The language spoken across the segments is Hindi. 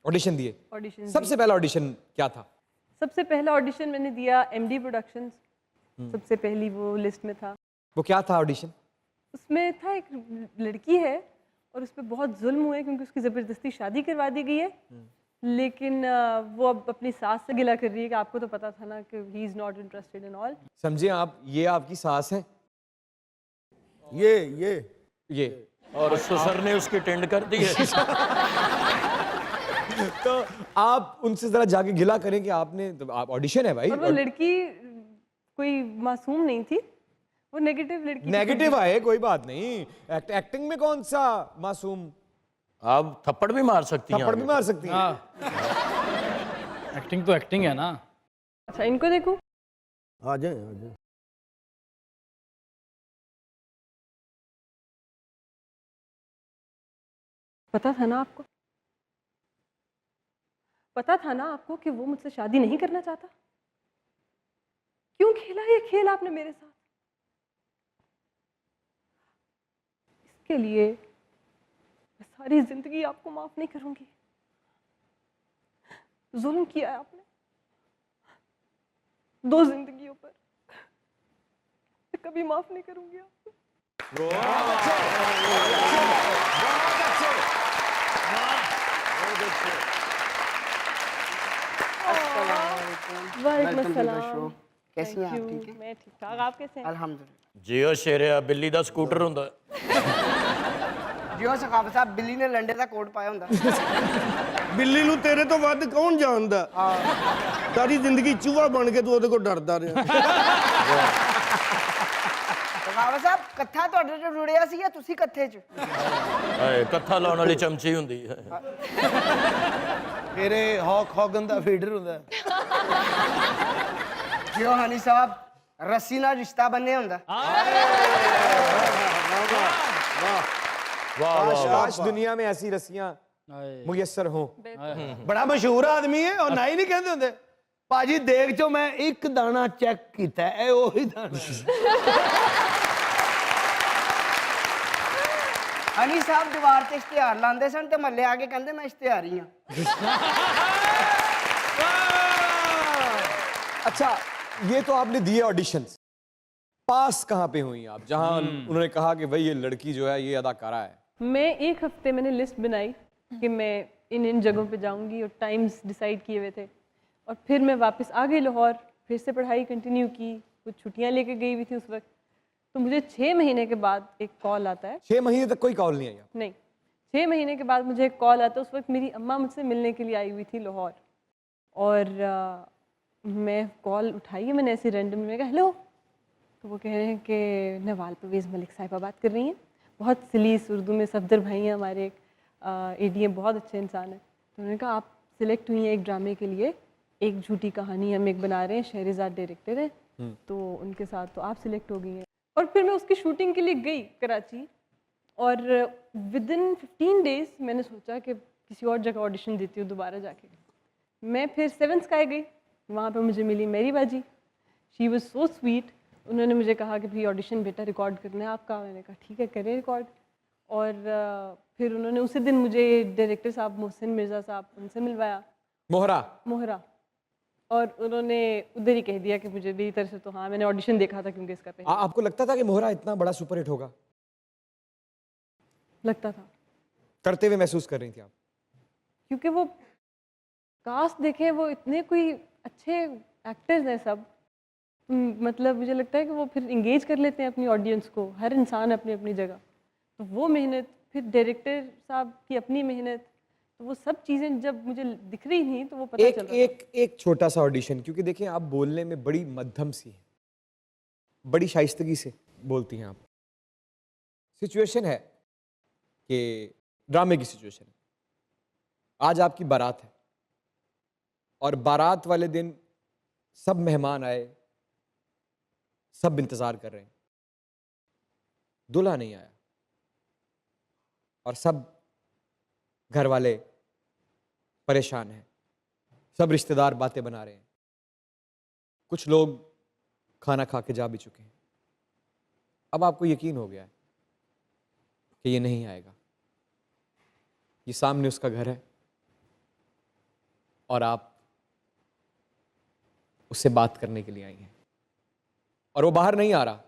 ऑडिशन दिए? ऑडिशन सबसे पहला ऑडिशन क्या था? सबसे पहला ऑडिशन मैंने दिया एमडी प्रोडक्शंस, सबसे पहली वो लिस्ट में था। वो क्या था ऑडिशन? उसमें था एक लड़की है और उस पर बहुत जुल्म हुए क्योंकि उसकी ज़बरदस्ती शादी करवा दी गई है, लेकिन वो अब अपनी सास से गिला कर रही है कि आपको तो पता था ना कि he is not interested in all. समझे आप, ये आपकी सास है, ये ये और ससुर ने उसकी टेंड कर दी है। तो आप उनसे जरा जाके गिला करें कि आपने, तो आप ऑडिशन है भाई। और वो लड़की कोई मासूम नहीं थी, वो नेगेटिव लड़की थी। नेगेटिव आए कोई बात नहीं, एक्टिंग में कौन सा मासूम? आप थप्पड़ भी मार सकती हैं थप्पड़ भी आगे। मार सकती हैं। हाँ एक्टिंग तो एक्टिंग है ना। अच्छा इनको देखो, आ जाए पता था ना आपको, पता था ना आपको कि वो मुझसे शादी नहीं करना चाहता। क्यों खेला ये खेल आपने मेरे साथ? इसके लिए मैं सारी जिंदगी आपको माफ नहीं करूंगी। जुल्म किया है आपने 2 जिंदगियों पर, मैं कभी माफ नहीं करूंगी आपको। वालेकुम अस्सलाम। कैसी हैं आप? Thank you, ठीक है मैं ठीक ठाक, आप कैसे हैं? अल्हम्दुलिल्लाह। जियो शेरिया बिल्ली ਦਾ ਸਕੂਟਰ ਹੁੰਦਾ। ਜਿਉਂ ਸਖਾਵਤ ਸਾਹਿਬ ਬਿੱਲੀ ਨੇ ਲੰਡੇ ਦਾ ਕੋਟ ਪਾਇਆ ਹੁੰਦਾ। ਬਿੱਲੀ ਨੂੰ ਤੇਰੇ ਤੋਂ ਵੱਧ ਕੌਣ ਜਾਣਦਾ? ਸਾਰੀ ਜ਼ਿੰਦਗੀ ਚੂਹਾ ਬਣ ਕੇ ਤੂੰ ਉਹਦੇ ਕੋਲ ਡਰਦਾ ਰਿਹਾ। ਸਖਾਵਤ ਸਾਹਿਬ ਕੱਥਾ ਤੁਹਾਡੇ ਤੋਂ ਜੁੜਿਆ ਸੀ ਜਾਂ ਤੁਸੀਂ ਕੱਥੇ 'ਚ? ਹਾਏ ਕੱਥਾ ਲਾਉਣ ਵਾਲੀ ਚਮਚੀ ਹੁੰਦੀ ਹੈ। ਤੇਰੇ ਹੌਕ ਹੌਗਨ ਦਾ ਫੀਡਰ ਹੁੰਦਾ। ਜਿਉਂ ਹਨੀ ਸਾਹਿਬ ਰੱਸੀ ਨਾਲ ਰਿਸ਼ਤਾ ਬੰਨਿਆ ਹੁੰਦਾ। वाह वाह काश दुनिया में ऐसी रस्सियां मुयस्सर हों। ਬੜਾ ਮਸ਼ਹੂਰ ਆਦਮੀ ਹੈ, ਉਹ ਨਾਈ ਨਹੀਂ ਕਹਿੰਦੇ ਹੁੰਦੇ। ਭਾਜੀ ਦੇਖ ਚੋ ਮੈਂ ਇੱਕ ਦਾਣਾ ਚੈੱਕ ਕੀਤਾ, ਇਹ ਉਹੀ ਦਾਣਾ। ਹਨੀ ਸਾਹਿਬ ਦੀਵਾਰ ਤੇ ਇਸ਼ਤਿਹਾਰ ਲਾਉਂਦੇ ਸਨ ਤੇ ਮੱਲੇ ਆ ਕੇ ਕਹਿੰਦੇ ਮੈਂ ਇਸ਼ਤਿਹਾਰੀ ਹਾਂ। अच्छा, ये तो आपने दिए ऑडिशंस, पास कहाँ पे हुई आप, जहाँ उन्होंने कहा कि भाई ये लड़की जो है ये अदाकारा है? मैं 1 हफ्ते मैंने लिस्ट बनाई कि मैं इन जगहों पे जाऊंगी और टाइम्स डिसाइड किए हुए थे, और फिर मैं वापस आ गई लाहौर, फिर से पढ़ाई कंटिन्यू की, कुछ छुट्टियां लेके गई हुई थी उस वक्त। तो मुझे 6 महीने के बाद एक कॉल आता है। 6 महीने तक कोई कॉल नहीं आई? नहीं, 6 महीने के बाद मुझे एक कॉल आता है। उस वक्त मेरी अम्मा मुझसे मिलने के लिए आई हुई थी लाहौर, और मैं कॉल उठाई है मैंने ऐसे रैंडम में, कहा हेलो, तो वो कह रहे हैं कि नवाल परवेज़ मलिक साहिबा बात कर रही हैं, बहुत सलीस उर्दू में, सफदर भाई हैं हमारे, एक एडीएम बहुत अच्छे इंसान हैं। तो उन्होंने कहा आप सिलेक्ट हुई हैं एक ड्रामे के लिए, एक झूठी कहानी हम एक बना रहे हैं, शहरज़ाद डायरेक्टर है, तो उनके साथ तो आप सिलेक्ट हो गई हैं। और फिर मैं उसकी शूटिंग के लिए गई कराची, और विदिन 15 डेज़ मैंने सोचा कि किसी और जगह ऑडिशन देती हूँ दोबारा जाके। मैं फिर 7 स्काई गई, वहाँ पे मुझे मिली मेरी बाजी। She was so sweet. उन्होंने मुझे कहा कि भाई ऑडिशन बेटा रिकॉर्ड करना है आपका। मैंने कहा ठीक है करें रिकॉर्ड। और फिर उन्होंने उसी दिन मुझे डायरेक्टर साहब मोहसिन मिर्ज़ा साहब, उनसे मिलवाया, मोहरा, और उन्होंने उधर ही कह दिया कि मुझे मेरी तरफ से तो हाँ, मैंने ऑडिशन देखा था क्योंकि इसका पहले आपको लगता था कि मोहरा इतना बड़ा सुपरहिट होगा? लगता था, करते हुए महसूस कर रही थी आप? क्योंकि वो कास्ट देखें, वो इतने कोई अच्छे एक्टर्स हैं सब, मतलब मुझे लगता है कि वो फिर इंगेज कर लेते हैं अपनी ऑडियंस को, हर इंसान अपनी अपनी जगह। तो वो मेहनत, फिर डायरेक्टर साहब की अपनी मेहनत, तो वो सब चीज़ें जब मुझे दिख रही थी तो वो पता चल रहा था। एक छोटा सा ऑडिशन, क्योंकि देखिए आप बोलने में बड़ी मध्यम सी हैं, बड़ी शाइस्तगी से बोलती हैं आप। सिचुएशन है कि ड्रामे की सिचुएशन है, आज आपकी बारात है, और बारात वाले दिन सब मेहमान आए, सब इंतज़ार कर रहे हैं, दूल्हा नहीं आया, और सब घर वाले परेशान हैं, सब रिश्तेदार बातें बना रहे हैं, कुछ लोग खाना खा के जा भी चुके हैं। अब आपको यकीन हो गया है कि ये नहीं आएगा, ये सामने उसका घर है, और आप उससे बात करने के लिए आई हैं और वो बाहर नहीं आ रहा,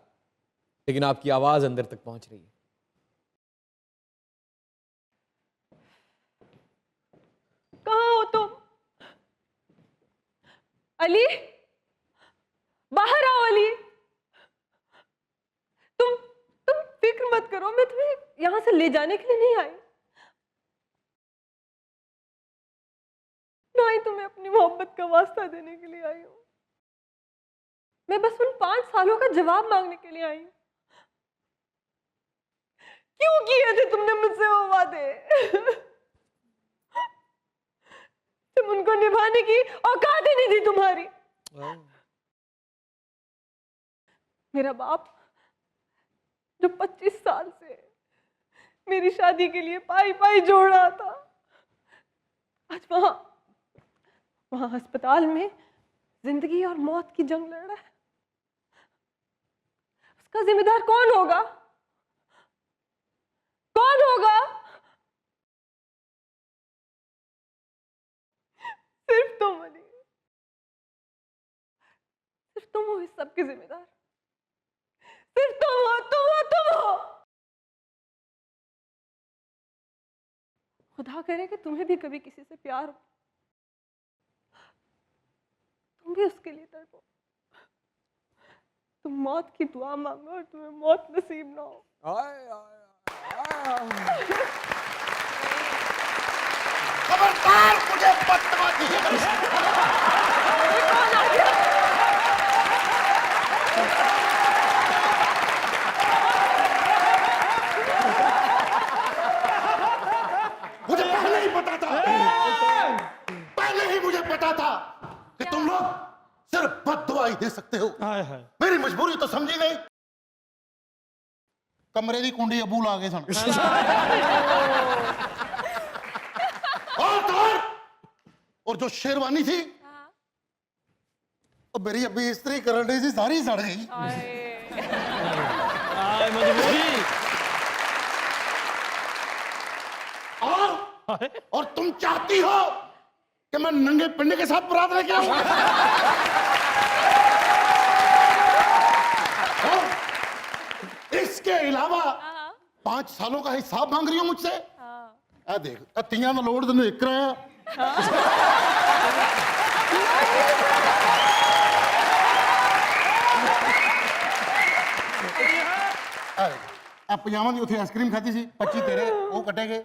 लेकिन आपकी आवाज अंदर तक पहुंच रही है। कहाँ हो तुम? अली, बाहर आओ अली। तुम फिक्र मत करो, मैं तुम्हें यहां से ले जाने के लिए नहीं आई, ना ही तुम्हें अपनी मोहब्बत का वास्ता देने के लिए आई हूं। मैं बस उन 5 सालों का जवाब मांगने के लिए आई हूं। क्यों किए थे तुमने मुझसे वो वादे? तुम उनको निभाने की औकात ही नहीं थी तुम्हारी। मेरा बाप जो 25 साल से मेरी शादी के लिए पाई पाई जोड़ रहा था, आज वहां अस्पताल में जिंदगी और मौत की जंग लड़ रहा है। उसका जिम्मेदार कौन होगा? कौन होगा? सिर्फ तुम अली, सिर्फ तुम हो इस सब के जिम्मेदार। सिर्फ तुम हो, तुम हो, तुम हो। खुदा करे कि तुम्हें भी कभी किसी से प्यार हो, तुम भी उसके लिए तड़पो, तुम मौत की दुआ मांगो और तुम्हें मौत नसीब ना हो। खबरदार मुझे बदतमीजी मुझे पहले ही पता था, पहले ही मुझे पता था कि तुम लोग सिर्फ बददुआ ही दे सकते हो। मेरी मजबूरी तो समझी नहीं। कमरे की कुंडी अबू ला गए सन और जो शेरवानी थी वो मेरी अभी इस्त्री कर रही थी, सारी सड़ गई। और तुम चाहती हो कि मैं नंगे पिंडे के साथ बारात लेके आऊं? इसके अलावा 5 सालों का हिसाब मांग रही हो मुझसे? आ देख तिया का लोड तेन एक रहा। पजामा की उत्थे आइसक्रीम खाती सी, 25 तेरे वो कटे गए।